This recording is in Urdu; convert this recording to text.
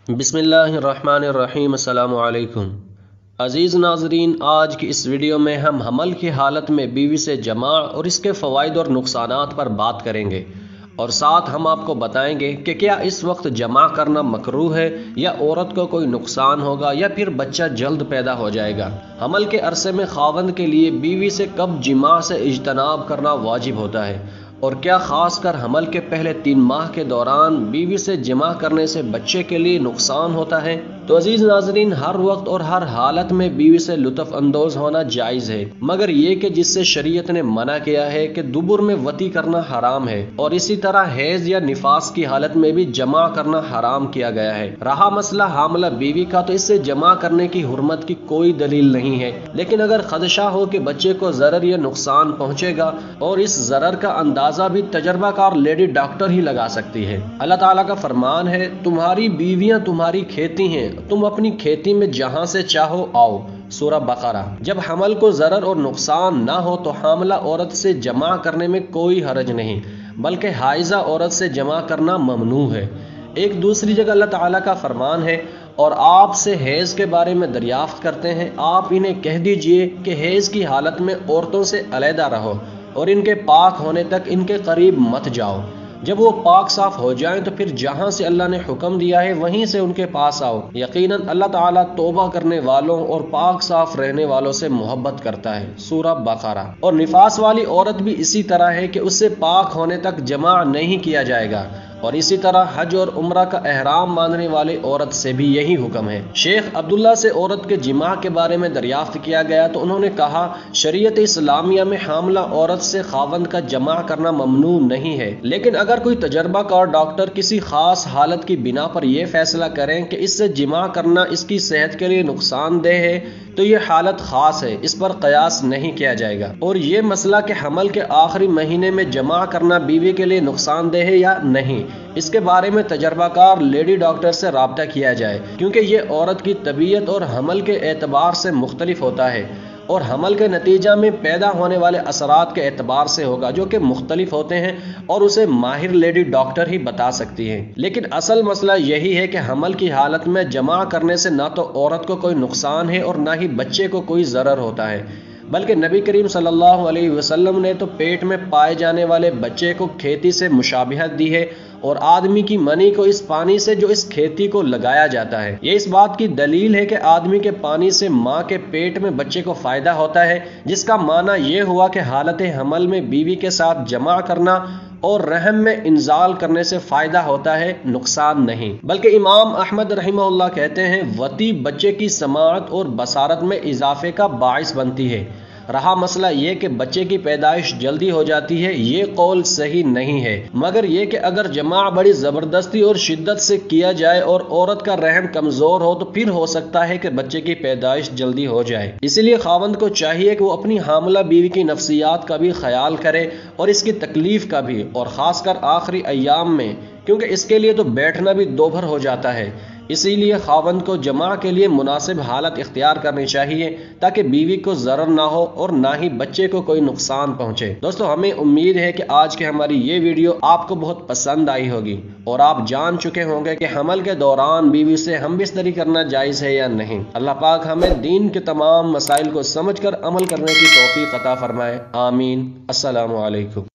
بسم اللہ الرحمن الرحیم۔ السلام علیکم عزیز ناظرین، آج کی اس ویڈیو میں ہم حمل کی حالت میں بیوی سے جماع اور اس کے فوائد اور نقصانات پر بات کریں گے، اور ساتھ ہم آپ کو بتائیں گے کہ کیا اس وقت جماع کرنا مکروہ ہے یا عورت کو کوئی نقصان ہوگا یا پھر بچہ جلد پیدا ہو جائے گا۔ حمل کے عرصے میں خاوند کے لیے بیوی سے کب جماع سے اجتناب کرنا واجب ہوتا ہے، اور کیا خاص کر حمل کے پہلے 3 ماہ کے دوران بیوی سے جماع کرنے سے بچے کے لیے نقصان ہوتا ہے؟ تو عزیز ناظرین، ہر وقت اور ہر حالت میں بیوی سے لطف اندوز ہونا جائز ہے، مگر یہ کہ جس سے شریعت نے منع کیا ہے کہ دبر میں وطی کرنا حرام ہے، اور اسی طرح حیض یا نفاس کی حالت میں بھی جماع کرنا حرام کیا گیا ہے۔ رہا مسئلہ حاملہ بیوی کا، تو اس سے جماع کرنے کی حرمت کی کوئی دلیل نہیں ہے، لیکن اگر خدشہ ہو کہ بچے کو ضرر یا نقصان پہنچے گا، اور اس ضرر کا اندازہ بھی تجربہ کار لیڈی ڈاکٹر ہی لگا سکتی ہے۔ اللہ تعالیٰ کا فرمان ہے، تمہاری بیویاں تمہاری کھیتی ہیں، تم اپنی کھیتی میں جہاں سے چاہو آؤ، سورہ بقرہ۔ جب حمل کو ضرر اور نقصان نہ ہو تو حاملہ عورت سے جماع کرنے میں کوئی حرج نہیں، بلکہ حائضہ عورت سے جماع کرنا ممنوع ہے۔ ایک دوسری جگہ اللہ تعالیٰ کا فرمان ہے، اور آپ سے حیض کے بارے میں دریافت کرتے ہیں، آپ انہیں کہہ دیجئے کہ حیض کی حالت میں عورتوں سے علیحدہ رہو، اور ان کے پاک ہونے تک ان کے قریب مت جاؤ۔ جب وہ پاک صاف ہو جائیں تو پھر جہاں سے اللہ نے حکم دیا ہے وہیں سے ان کے پاس آؤ۔ یقیناً اللہ تعالیٰ توبہ کرنے والوں اور پاک صاف رہنے والوں سے محبت کرتا ہے، سورہ بقرہ۔ اور نفاس والی عورت بھی اسی طرح ہے کہ اس سے پاک ہونے تک جماع نہیں کیا جائے گا، اور اسی طرح حج اور عمرہ کا احرام باندھنے والی عورت سے بھی یہی حکم ہے۔ شیخ عبداللہ سے عورت کے جماع کے بارے میں دریافت کیا گیا تو انہوں نے کہا، شریعت اسلامیہ میں حاملہ عورت سے خاوند کا جماع کرنا ممنوع نہیں ہے، لیکن اگر کوئی تجربہ کار ڈاکٹر کسی خاص حالت کی بنا پر یہ فیصلہ کریں کہ اس سے جماع کرنا اس کی صحت کے لیے نقصان دہ ہے تو یہ حالت خاص ہے، اس پر قیاس نہیں کیا جائے گا۔ اور یہ مسئلہ کہ حمل کے آخری مہینے میں جماع کرنا بیوی کے لیے نقصان دہ ہے یا نہیں، اس کے بارے میں تجربہ کار لیڈی ڈاکٹر سے رابطہ کیا جائے، کیونکہ یہ عورت کی طبیعت اور حمل کے اعتبار سے مختلف ہوتا ہے، اور حمل کے نتیجہ میں پیدا ہونے والے اثرات کے اعتبار سے ہوگا، جو کہ مختلف ہوتے ہیں، اور اسے ماہر لیڈی ڈاکٹر ہی بتا سکتی ہے۔ لیکن اصل مسئلہ یہی ہے کہ حمل کی حالت میں جماع کرنے سے نہ تو عورت کو کوئی نقصان ہے اور نہ ہی بچے کو کوئی ضرر ہوتا ہے، بلکہ نبی کریم صلی اللہ علیہ وسلم نے تو پیٹ میں پائے جانے والے بچے کو کھیتی سے مشابہت دی ہے، اور آدمی کی منی کو اس پانی سے جو اس کھیتی کو لگایا جاتا ہے۔ یہ اس بات کی دلیل ہے کہ آدمی کے پانی سے ماں کے پیٹ میں بچے کو فائدہ ہوتا ہے، جس کا معنی یہ ہوا کہ حالت حمل میں بیوی کے ساتھ جماع کرنا اور رحم میں انزال کرنے سے فائدہ ہوتا ہے، نقصان نہیں۔ بلکہ امام احمد رحمہ اللہ کہتے ہیں، وطی بچے کی سماعت اور بصارت میں اضافے کا باعث بنتی ہے۔ رہا مسئلہ یہ کہ بچے کی پیدائش جلدی ہو جاتی ہے، یہ قول صحیح نہیں ہے، مگر یہ کہ اگر جماع بڑی زبردستی اور شدت سے کیا جائے اور عورت کا رحم کمزور ہو تو پھر ہو سکتا ہے کہ بچے کی پیدائش جلدی ہو جائے۔ اسی لیے خاوند کو چاہیے کہ وہ اپنی حاملہ بیوی کی نفسیات کا بھی خیال کرے، اور اس کی تکلیف کا بھی، اور خاص کر آخری ایام میں، کیونکہ اس کے لیے تو بیٹھنا بھی دوبھر ہو جاتا ہے۔ اسی لیے خاوند کو جماع کے لیے مناسب حالت اختیار کرنی چاہیے، تاکہ بیوی کو ضرر نہ ہو اور نہ ہی بچے کو کوئی نقصان پہنچے۔ دوستو، ہمیں امید ہے کہ آج کی ہماری یہ ویڈیو آپ کو بہت پسند آئی ہوگی، اور آپ جان چکے ہوں گے کہ حمل کے دوران بیوی سے ہم بستری کرنا جائز ہے یا نہیں۔ اللہ پاک ہمیں دین کے تمام مسائل کو سمجھ کر عمل کرنے کی توفیق عطا فرمائے، آمین۔ السلام علیکم۔